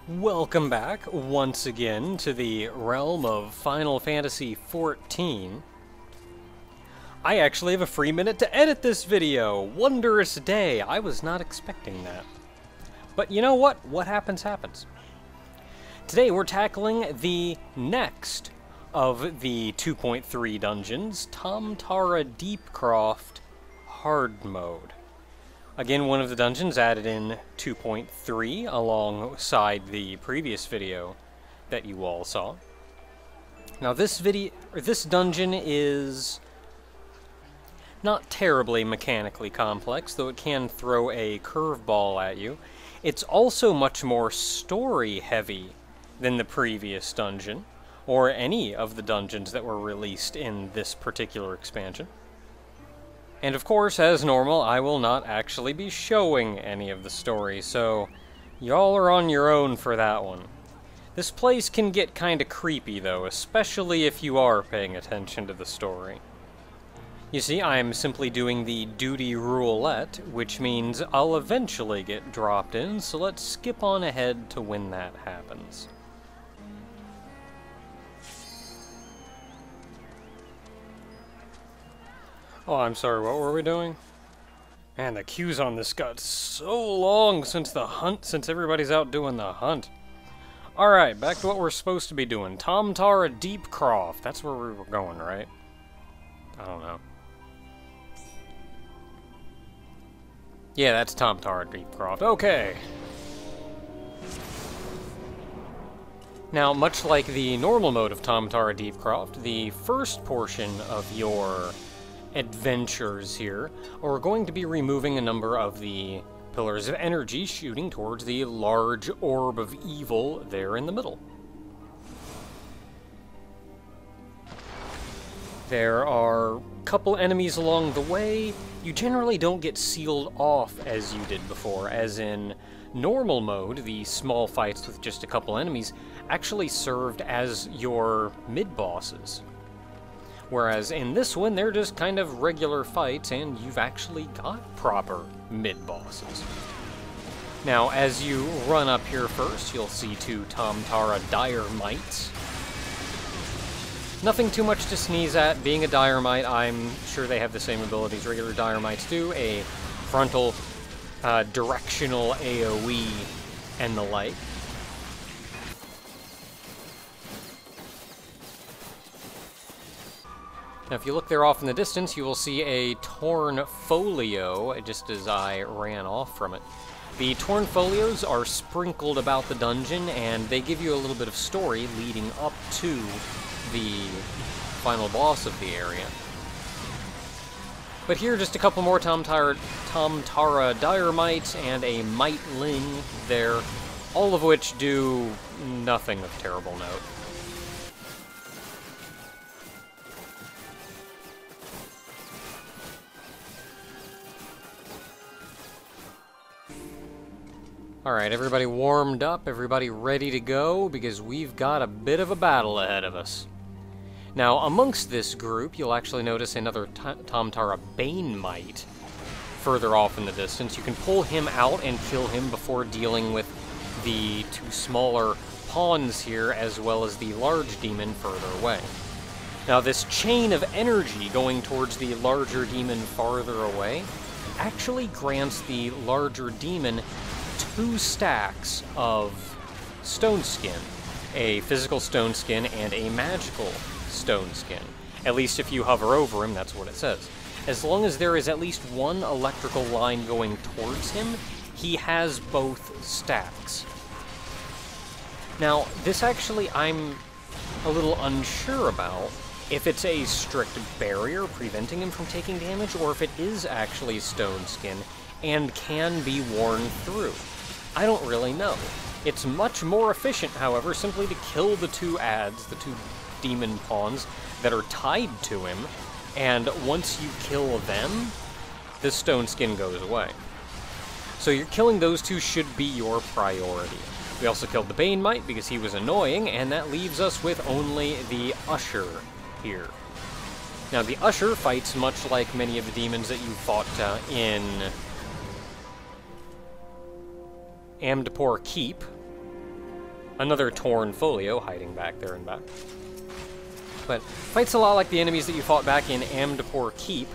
Welcome back once again to the realm of Final Fantasy XIV. I actually have a free minute to edit this video! Wondrous day! I was not expecting that. But you know what? What happens, happens. Today we're tackling the next of the 2.3 dungeons, Tam-Tara Deepcroft Hard Mode. Again, one of the dungeons added in 2.3 alongside the previous video that you all saw. Now this dungeon is not terribly mechanically complex, though it can throw a curveball at you. It's also much more story heavy than the previous dungeon, or any of the dungeons that were released in this particular expansion. And of course, as normal, I will not actually be showing any of the story, so y'all are on your own for that one. This place can get kinda creepy though, especially if you are paying attention to the story. You see, I'm simply doing the duty roulette, which means I'll eventually get dropped in, so let's skip on ahead to when that happens. Oh, I'm sorry, what were we doing? Man, the queues on this got so long since everybody's out doing the hunt. Alright, back to what we're supposed to be doing. Tam-Tara Deepcroft. That's where we were going, right? I don't know. Yeah, that's Tam-Tara Deepcroft. Okay. Now, much like the normal mode of Tam-Tara Deepcroft, the first portion of your adventures here are going to be removing a number of the pillars of energy shooting towards the large orb of evil there in the middle. There are a couple enemies along the way. You generally don't get sealed off as you did before, as in normal mode, the small fights with just a couple enemies actually served as your mid-bosses. Whereas in this one, they're just kind of regular fights, and you've actually got proper mid-bosses. Now, as you run up here first, you'll see two Tam-Tara Dire Mites. Nothing too much to sneeze at. Being a Dire Mite, I'm sure they have the same abilities regular Dire Mites do, a frontal, directional AoE, and the like. Now, if you look there off in the distance, you will see a torn folio, just as I ran off from it. The torn folios are sprinkled about the dungeon, and they give you a little bit of story leading up to the final boss of the area. But here, just a couple more Tam-Tara Dire Mites and a Miteling there, all of which do nothing of terrible note. Alright, everybody warmed up, everybody ready to go, because we've got a bit of a battle ahead of us. Now, amongst this group, you'll actually notice another Tam-Tara Bane Mite further off in the distance. You can pull him out and kill him before dealing with the two smaller pawns here, as well as the large demon further away. Now, this chain of energy going towards the larger demon farther away actually grants the larger demon 2 stacks of stone skin, a physical stone skin and a magical stone skin. At least if you hover over him, that's what it says. As long as there is at least one electrical line going towards him, he has both stacks. Now, this actually I'm a little unsure about if it's a strict barrier preventing him from taking damage, or if it is actually stone skin and can be worn through. I don't really know. It's much more efficient, however, simply to kill the two adds, the two demon pawns that are tied to him, and once you kill them, the stone skin goes away. So you're killing those two should be your priority. We also killed the Bane Mite because he was annoying, and that leaves us with only the Usher here. Now, the Usher fights much like many of the demons that you fought in Amdapor Keep, Another torn folio hiding back there and back. But fights a lot like the enemies that you fought back in Amdapor Keep,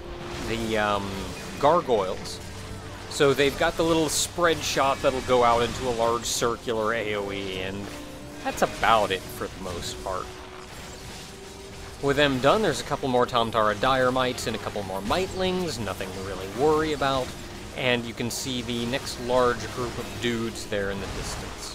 the gargoyles. So they've got the little spread shot that'll go out into a large circular AoE, and that's about it for the most part. With them done, there's a couple more Tam-Tara Diremites and a couple more Mightlings, nothing to really worry about, and you can see the next large group of dudes there in the distance.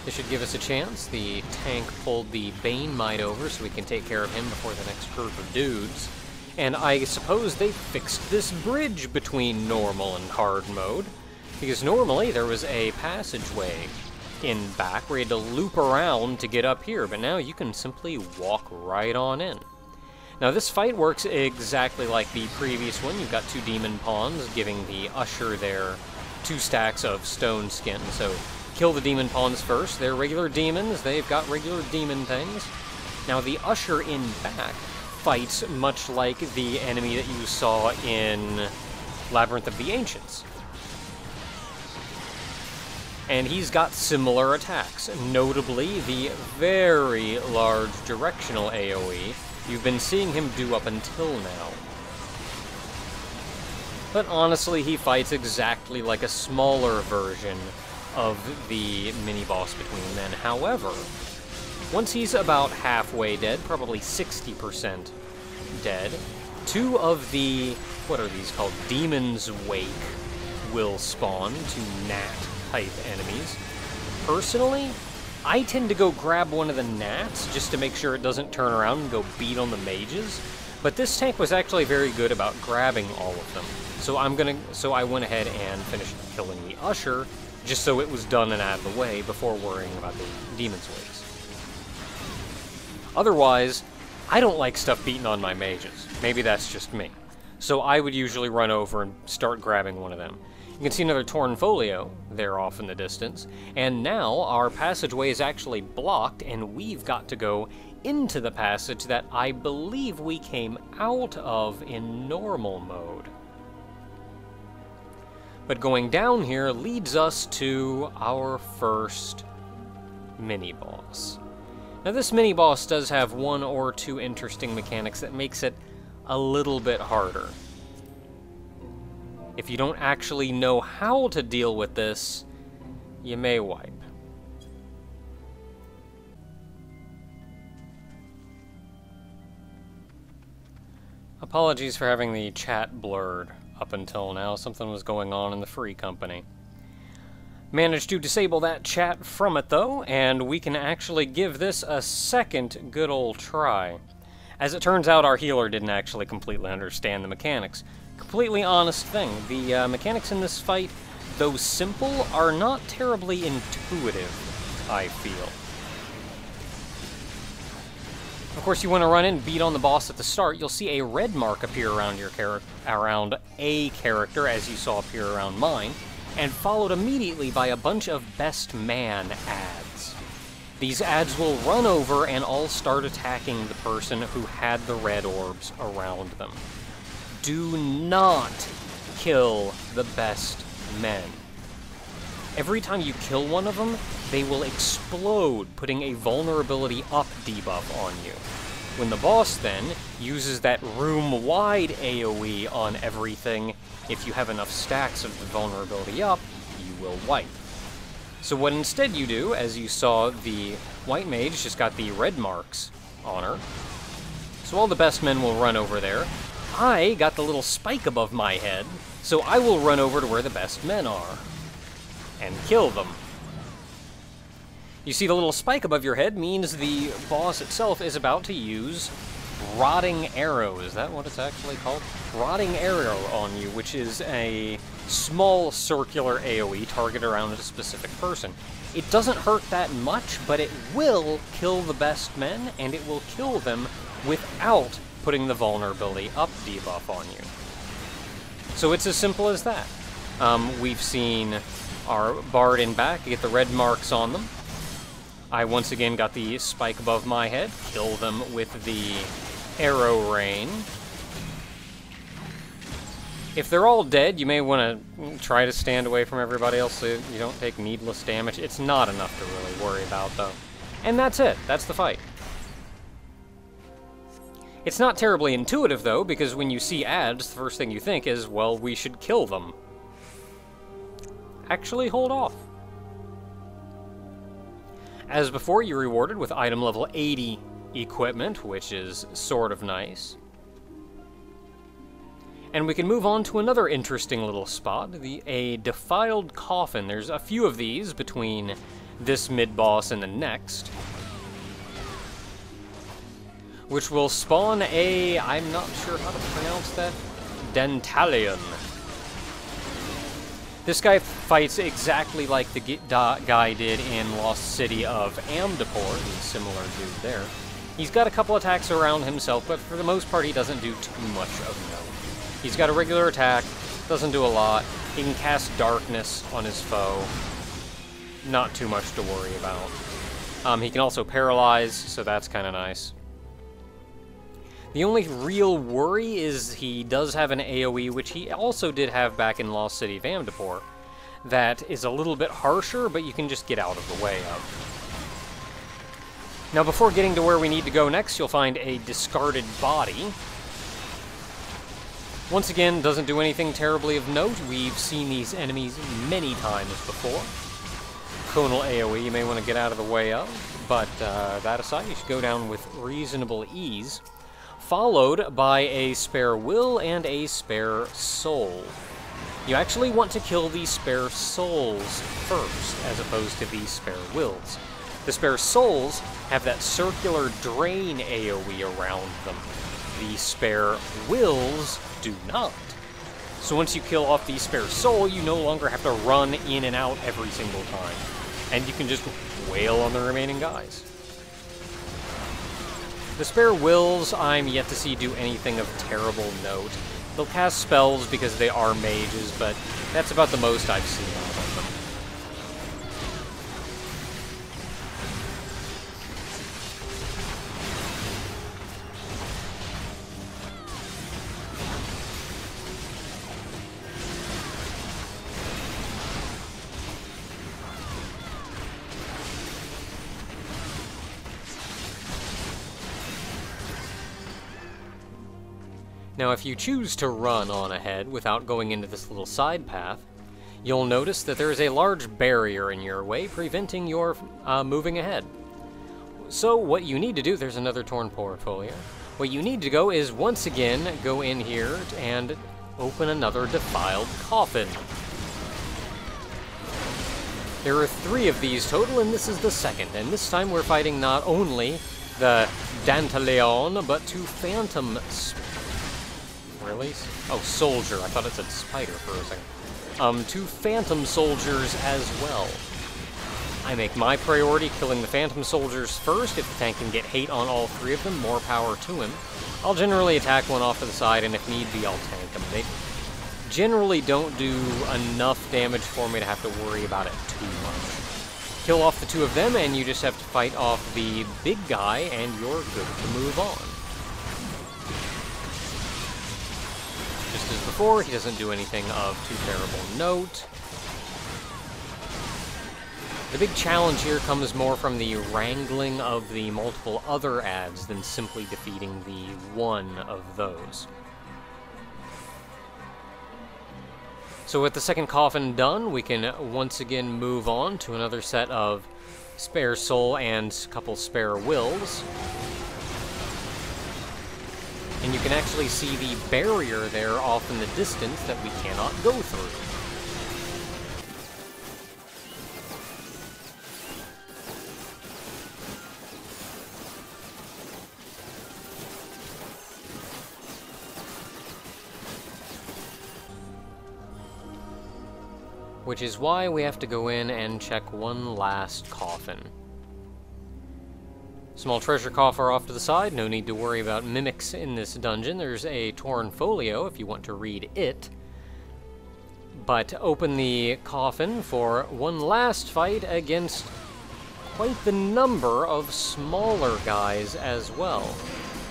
This should give us a chance. The tank pulled the Bane Might over so we can take care of him before the next group of dudes. And I suppose they fixed this bridge between normal and hard mode, because normally there was a passageway in back where you had to loop around to get up here, but now you can simply walk right on in. Now this fight works exactly like the previous one. You've got two demon pawns giving the usher there 2 stacks of stone skin, so kill the demon pawns first. They're regular demons, they've got regular demon things. Now the usher in back fights much like the enemy that you saw in Labyrinth of the Ancients. And he's got similar attacks, notably the very large directional AoE you've been seeing him do up until now. But honestly, he fights exactly like a smaller version of the mini-boss between men. However, once he's about halfway dead, probably 60% dead, 2 of the, what are these called, Demon's Wake will spawn, 2 gnat-type enemies. Personally, I tend to go grab one of the gnats just to make sure it doesn't turn around and go beat on the mages, but this tank was actually very good about grabbing all of them. So I went ahead and finished killing the usher, just so it was done and out of the way before worrying about the Demon's Wakes. Otherwise, I don't like stuff beating on my mages. Maybe that's just me. So I would usually run over and start grabbing one of them. You can see another torn folio there off in the distance, and now our passageway is actually blocked, and we've got to go into the passage that I believe we came out of in normal mode. But going down here leads us to our first mini-boss. Now this mini-boss does have 1 or 2 interesting mechanics that makes it a little bit harder. If you don't actually know how to deal with this, you may wipe. Apologies for having the chat blurred up until now. Something was going on in the free company. Managed to disable that chat from it, though, and we can actually give this a second good old try. As it turns out, our healer didn't actually completely understand the mechanics. Completely honest thing, the mechanics in this fight, though simple, are not terribly intuitive, I feel. Of course, you want to run in, beat on the boss at the start. You'll see a red mark appear around your around a character, as you saw appear around mine, and followed immediately by a bunch of best man ads. These ads will run over and all start attacking the person who had the red orbs around them. Do not kill the best men. Every time you kill one of them, they will explode, putting a vulnerability up debuff on you. When the boss then uses that room-wide AoE on everything, if you have enough stacks of the vulnerability up, you will wipe. So what instead you do, as you saw, the white mage just got the red marks on her. So all the best men will run over there. I got the little spike above my head, so I will run over to where the best men are and kill them. You see, the little spike above your head means the boss itself is about to use Rotting Arrow. Is that what it's actually called? Rotting Arrow on you, which is a small circular AoE targeted around a specific person. It doesn't hurt that much, but it will kill the best men, and it will kill them without putting the vulnerability up debuff on you. So it's as simple as that. We've seen our bard in back get the red marks on them. I once again got the spike above my head, kill them with the arrow rain. If they're all dead, you may want to try to stand away from everybody else so you don't take needless damage. It's not enough to really worry about, though. And that's it. That's the fight. It's not terribly intuitive, though, because when you see ads, the first thing you think is, well, we should kill them. Actually, hold off. As before, you're rewarded with item level 80 equipment, which is sort of nice. And we can move on to another interesting little spot, a defiled coffin. There's a few of these between this mid-boss and the next, which will spawn a, I'm not sure how to pronounce that, Dentalion. This guy fights exactly like the guy did in Lost City of Amdapor. He's a similar dude there. He's got a couple attacks around himself, but for the most part he doesn't do too much of note. He's got a regular attack, doesn't do a lot. He can cast darkness on his foe. Not too much to worry about. He can also paralyze, so that's kind of nice. The only real worry is he does have an AoE, which he also did have back in Lost City of Amdapor, that is a little bit harsher, but you can just get out of the way of. Now, before getting to where we need to go next, you'll find a discarded body. Once again, doesn't do anything terribly of note. We've seen these enemies many times before. Conal AoE you may want to get out of the way of, but that aside, you should go down with reasonable ease, followed by a spare will and a spare soul. You actually want to kill the spare souls first, as opposed to the spare wills. The spare souls have that circular drain AoE around them. The spare wills do not. So once you kill off the spare soul, you no longer have to run in and out every single time. And you can just wail on the remaining guys. The spare wills, I'm yet to see do anything of terrible note. They'll cast spells because they are mages, but that's about the most I've seen out of them. Now, if you choose to run on ahead without going into this little side path, you'll notice that there is a large barrier in your way, preventing your moving ahead. So what you need to do, there's another torn portfolio. What you need to go is, once again, go in here and open another defiled coffin. There are 3 of these total, and this is the second. And this time we're fighting not only the Dantaleon, but 2 phantom soldier. I thought it said spider for a second. 2 phantom soldiers as well. I make my priority killing the phantom soldiers first. If the tank can get hate on all 3 of them, more power to him. I'll generally attack one off to the side, and if need be, I'll tank them. They generally don't do enough damage for me to have to worry about it too much. Kill off the 2 of them, and you just have to fight off the big guy, and you're good to move on. Just as before, he doesn't do anything of too terrible note. The big challenge here comes more from the wrangling of the multiple other ads than simply defeating the one of those. So with the second coffin done, we can once again move on to another set of spare soul and a couple spare wills. And you can actually see the barrier there off in the distance that we cannot go through. Which is why we have to go in and check one last coffin. Small treasure coffer off to the side, no need to worry about mimics in this dungeon. There's a torn folio if you want to read it. But open the coffin for one last fight against quite the number of smaller guys as well.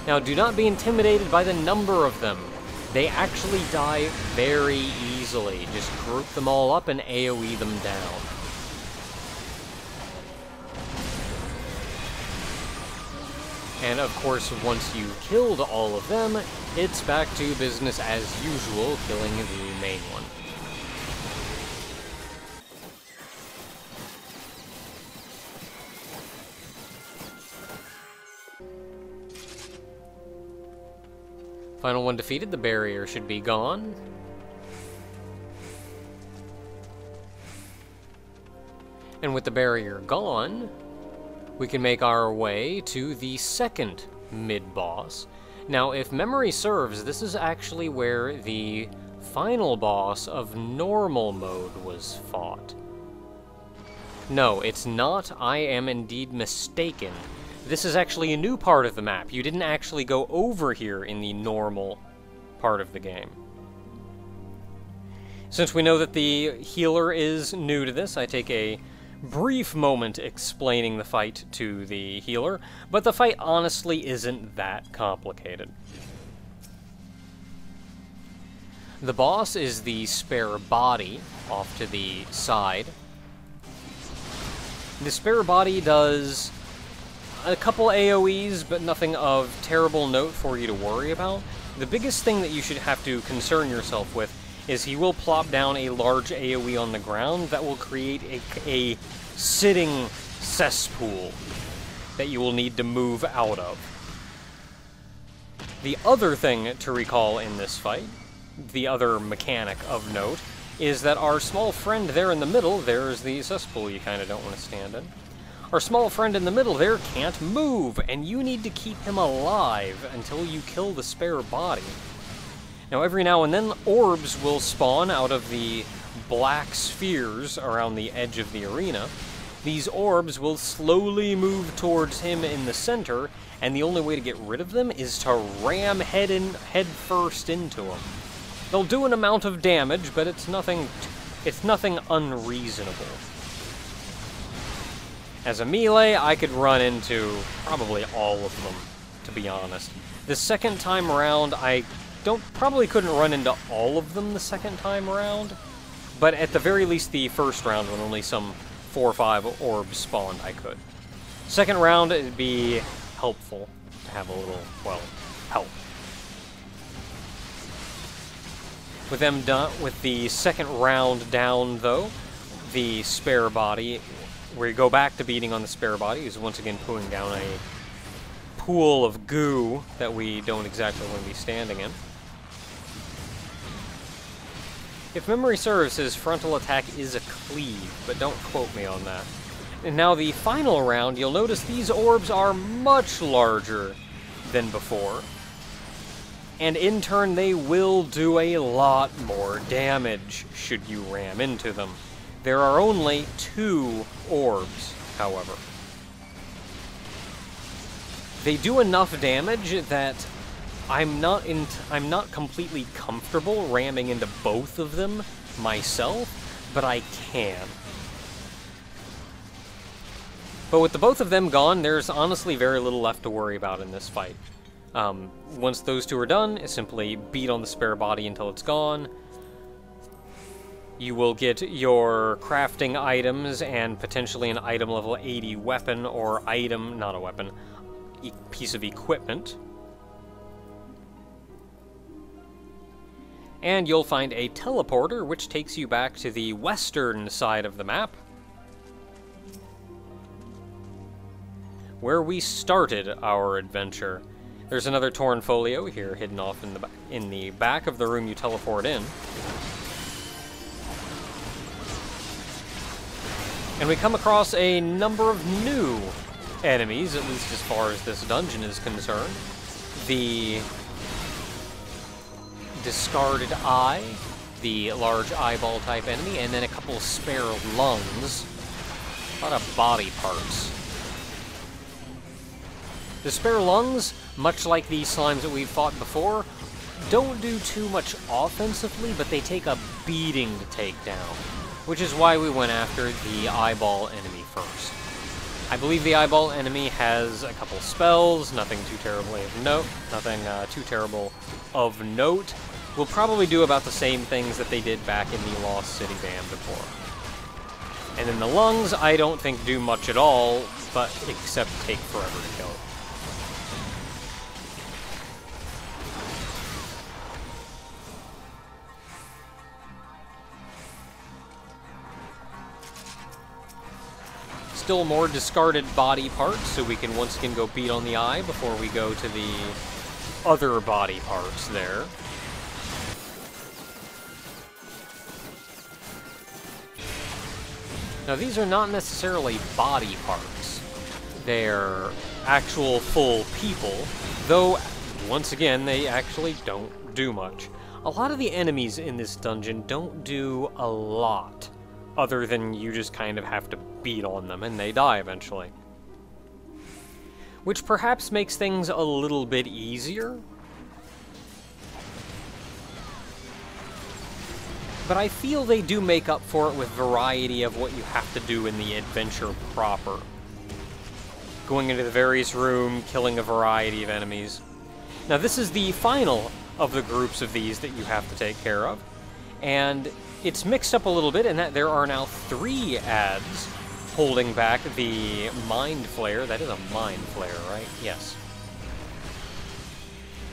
Now, do not be intimidated by the number of them. They actually die very easily. Just group them all up and AoE them down. And of course, once you've killed all of them, it's back to business as usual, killing the main one. Final one defeated, the barrier should be gone. And with the barrier gone, we can make our way to the second mid-boss. Now, if memory serves, this is actually where the final boss of normal mode was fought. No, it's not. I am indeed mistaken. This is actually a new part of the map. You didn't actually go over here in the normal part of the game. Since we know that the healer is new to this, I take a brief moment explaining the fight to the healer, but the fight honestly isn't that complicated. The boss is the spare body off to the side. The spare body does a couple AoEs, but nothing of terrible note for you to worry about. The biggest thing that you should have to concern yourself with is he will plop down a large AoE on the ground that will create a sitting cesspool that you will need to move out of. The other thing to recall in this fight, the other mechanic of note, is that our small friend there in the middle, there's the cesspool you kind of don't want to stand in. Our small friend in the middle there can't move, and you need to keep him alive until you kill the spare body. Now, every now and then, orbs will spawn out of the black spheres around the edge of the arena. These orbs will slowly move towards him in the center, and the only way to get rid of them is to ram head first into him. They'll do an amount of damage, but it's nothing unreasonable. As a melee, I could run into probably all of them, to be honest. The second time around, I probably couldn't run into all of them the second time around, but at the very least the first round, when only some 4 or 5 orbs spawned, I could. Second round, it'd be helpful to have a little, well, help. With them done, with the second round down, though, the spare body, where you go back to beating on the spare body, is once again pulling down a pool of goo that we don't exactly want to be standing in. If memory serves, his frontal attack is a cleave, but don't quote me on that. And now the final round, you'll notice these orbs are much larger than before. And in turn, they will do a lot more damage should you ram into them. There are only 2 orbs, however. They do enough damage that I'm not completely comfortable ramming into both of them myself, but I can. But with the both of them gone, there's honestly very little left to worry about in this fight. Once those 2 are done, simply beat on the spare body until it's gone. You will get your crafting items and potentially an item level 80 weapon or item, not a weapon, piece of equipment. And you'll find a teleporter which takes you back to the western side of the map, where we started our adventure. There's another torn folio here hidden off in the back of the room you teleport in. And we come across a number of new enemies, at least as far as this dungeon is concerned. The discarded eye, the large eyeball type enemy, and then a couple spare lungs. A lot of body parts. The spare lungs, much like the slimes that we've fought before, don't do too much offensively, but they take a beating to take down, which is why we went after the eyeball enemy first. I believe the eyeball enemy has a couple spells, nothing too terribly of note, nothing too terrible of note. We'll probably do about the same things that they did back in the Lost City Dam before. And then the lungs, I don't think do much at all, but except take forever to kill. Still more discarded body parts, so we can once again go beat on the eye before we go to the other body parts there. Now these are not necessarily body parts. They're actual full people, though once again they actually don't do much. A lot of the enemies in this dungeon don't do a lot, other than you just kind of have to beat on them and they die eventually. Which perhaps makes things a little bit easier. But I feel they do make up for it with variety of what you have to do in the adventure proper. Going into the various room, killing a variety of enemies. Now this is the final of the groups of these that you have to take care of. And it's mixed up a little bit in that there are now 3 ads holding back the Mind Flare. That is a Mind Flare, right? Yes.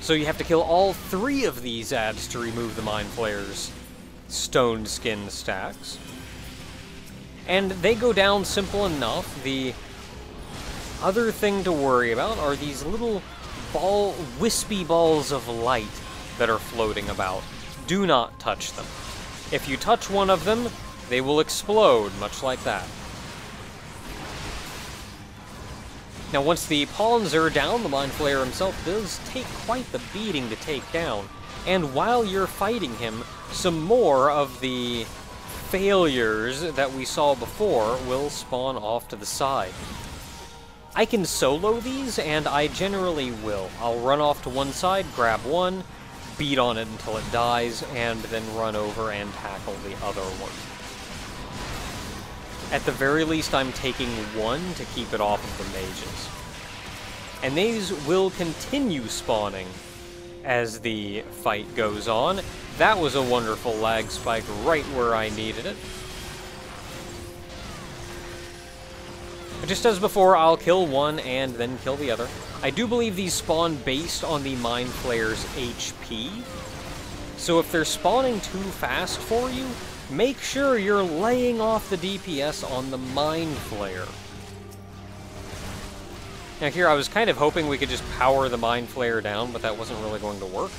So you have to kill all 3 of these ads to remove the Mind Flare's stone skin stacks. And they go down simple enough. The other thing to worry about are these little wispy balls of light that are floating about. Do not touch them. If you touch one of them, they will explode, much like that. Now, once the pawns are down, the Mind Flayer himself does take quite the beating to take down. And while you're fighting him, some more of the failures that we saw before will spawn off to the side. I can solo these, and I generally will. I'll run off to one side, grab one, beat on it until it dies, and then run over and tackle the other one. At the very least, I'm taking one to keep it off of the mages. And these will continue spawning as the fight goes on. That was a wonderful lag spike right where I needed it. But just as before, I'll kill one and then kill the other. I do believe these spawn based on the Mind Flayer's HP. So if they're spawning too fast for you, make sure you're laying off the DPS on the Mind Flayer. Now here, I was kind of hoping we could just power the Mind Flayer down, but that wasn't really going to work.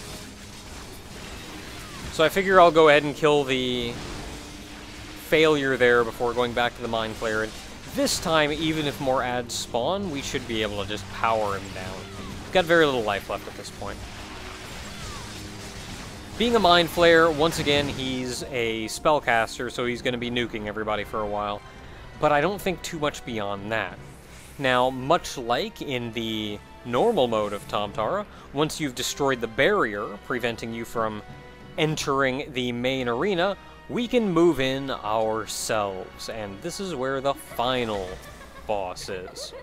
So I figure I'll go ahead and kill the failure there before going back to the Mind Flayer. And this time, even if more ads spawn, we should be able to just power him down. We've got very little life left at this point. Being a Mind Flayer, once again, he's a spellcaster, so he's going to be nuking everybody for a while. But I don't think too much beyond that. Now, much like in the normal mode of Tam-Tara, once you've destroyed the barrier, preventing you from entering the main arena, we can move in ourselves, and this is where the final boss is.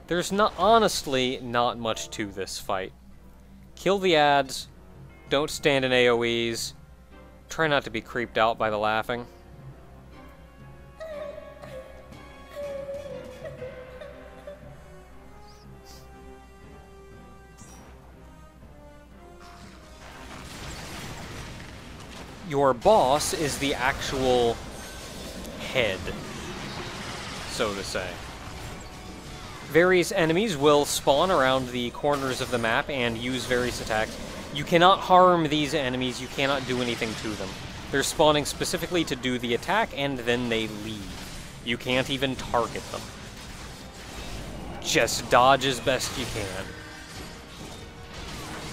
There's honestly not much to this fight. Kill the ads, don't stand in AoEs, try not to be creeped out by the laughing. Your boss is the actual head, so to say. Various enemies will spawn around the corners of the map and use various attacks. You cannot harm these enemies, you cannot do anything to them. They're spawning specifically to do the attack, and then they leave. You can't even target them. Just dodge as best you can.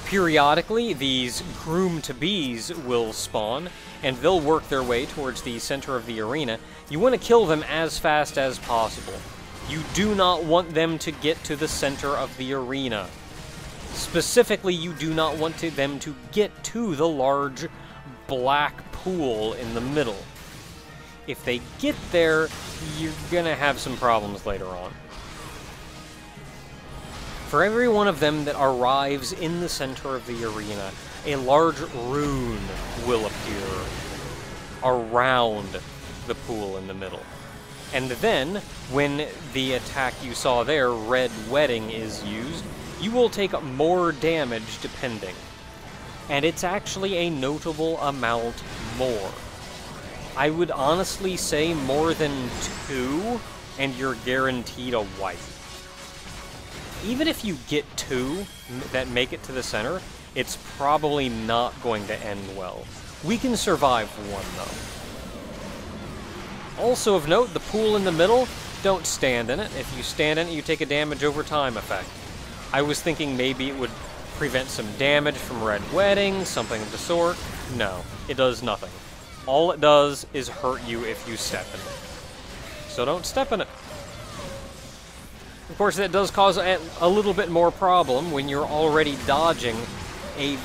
Periodically, these groom-to-bees will spawn, and they'll work their way towards the center of the arena. You want to kill them as fast as possible. You do not want them to get to the center of the arena. Specifically, you do not want them to get to the large black pool in the middle. If they get there, you're gonna have some problems later on. For every one of them that arrives in the center of the arena, a large rune will appear around the pool in the middle. And then, when the attack you saw there, Red Wedding, is used, you will take more damage depending. And it's actually a notable amount more. I would honestly say more than 2, and you're guaranteed a wipe. Even if you get 2 that make it to the center, it's probably not going to end well. We can survive 1, though. Also of note, the pool in the middle, don't stand in it. If you stand in it, you take a damage over time effect. I was thinking maybe it would prevent some damage from Red Wedding, something of the sort. No, it does nothing. All it does is hurt you if you step in it. So don't step in it. Of course, that does cause a little bit more problem when you're already dodging a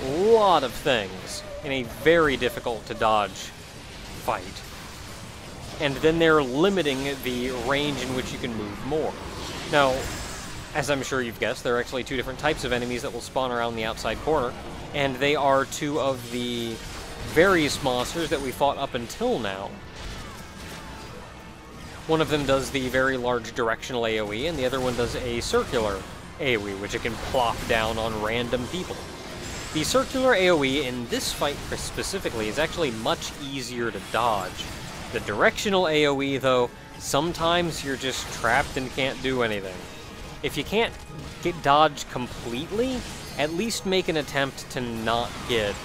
lot of things in a very difficult to dodge fight. And then they're limiting the range in which you can move more. Now, as I'm sure you've guessed, there are actually 2 different types of enemies that will spawn around the outside corner, and they are 2 of the various monsters that we fought up until now. One of them does the very large directional AoE, and the other one does a circular AoE, which it can plop down on random people. The circular AoE in this fight specifically is actually much easier to dodge. The directional AoE, though, sometimes you're just trapped and can't do anything. If you can't get dodged completely, at least make an attempt to not get,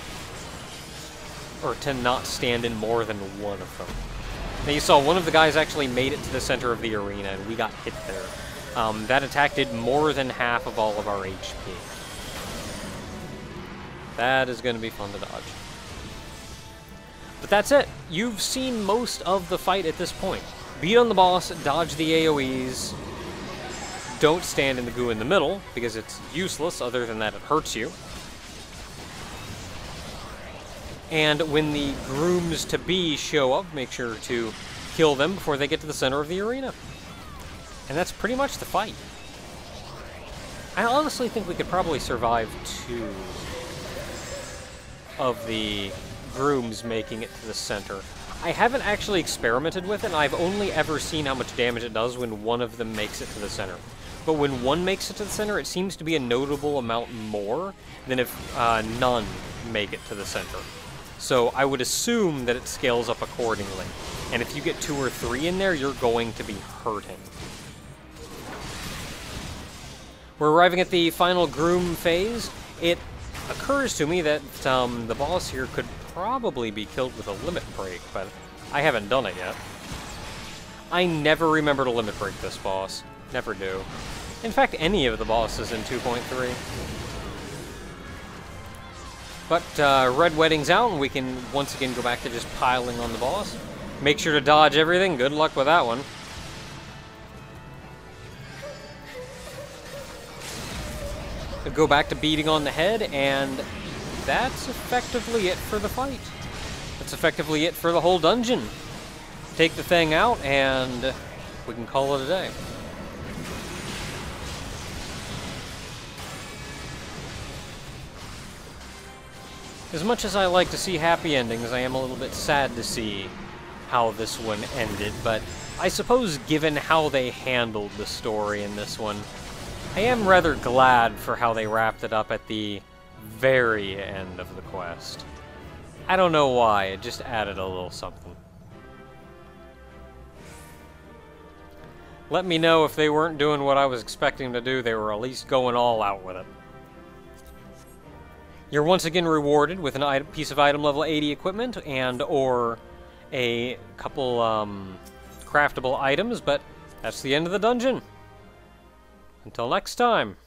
or to not stand in more than 1 of them. Now you saw one of the guys actually made it to the center of the arena, and we got hit there. That attack did more than half of all of our HP. That is going to be fun to dodge. But that's it. You've seen most of the fight at this point. Beat on the boss, dodge the AoEs, don't stand in the goo in the middle, because it's useless, other than that it hurts you. And when the grooms-to-be show up, make sure to kill them before they get to the center of the arena. And that's pretty much the fight. I honestly think we could probably survive 2 of the grooms making it to the center. I haven't actually experimented with it, and I've only ever seen how much damage it does when 1 of them makes it to the center. But when 1 makes it to the center, it seems to be a notable amount more than if none make it to the center. So I would assume that it scales up accordingly. And if you get 2 or 3 in there, you're going to be hurting. We're arriving at the final groom phase. It occurs to me that the boss here could probably be killed with a limit break, but I haven't done it yet. I never remember to limit break this boss. Never do. In fact, any of the bosses in 2.3. But Red Wedding's out, and we can once again go back to just piling on the boss. Make sure to dodge everything. Good luck with that one. Go back to beating on the head, and that's effectively it for the fight. That's effectively it for the whole dungeon. Take the thing out, and we can call it a day. As much as I like to see happy endings, I am a little bit sad to see how this one ended, but I suppose given how they handled the story in this one, I am rather glad for how they wrapped it up at the very end of the quest. I don't know why, it just added a little something. Let me know if they weren't doing what I was expecting them to do, they were at least going all out with it. You're once again rewarded with a piece of item level 80 equipment and or a couple craftable items, but that's the end of the dungeon. Until next time.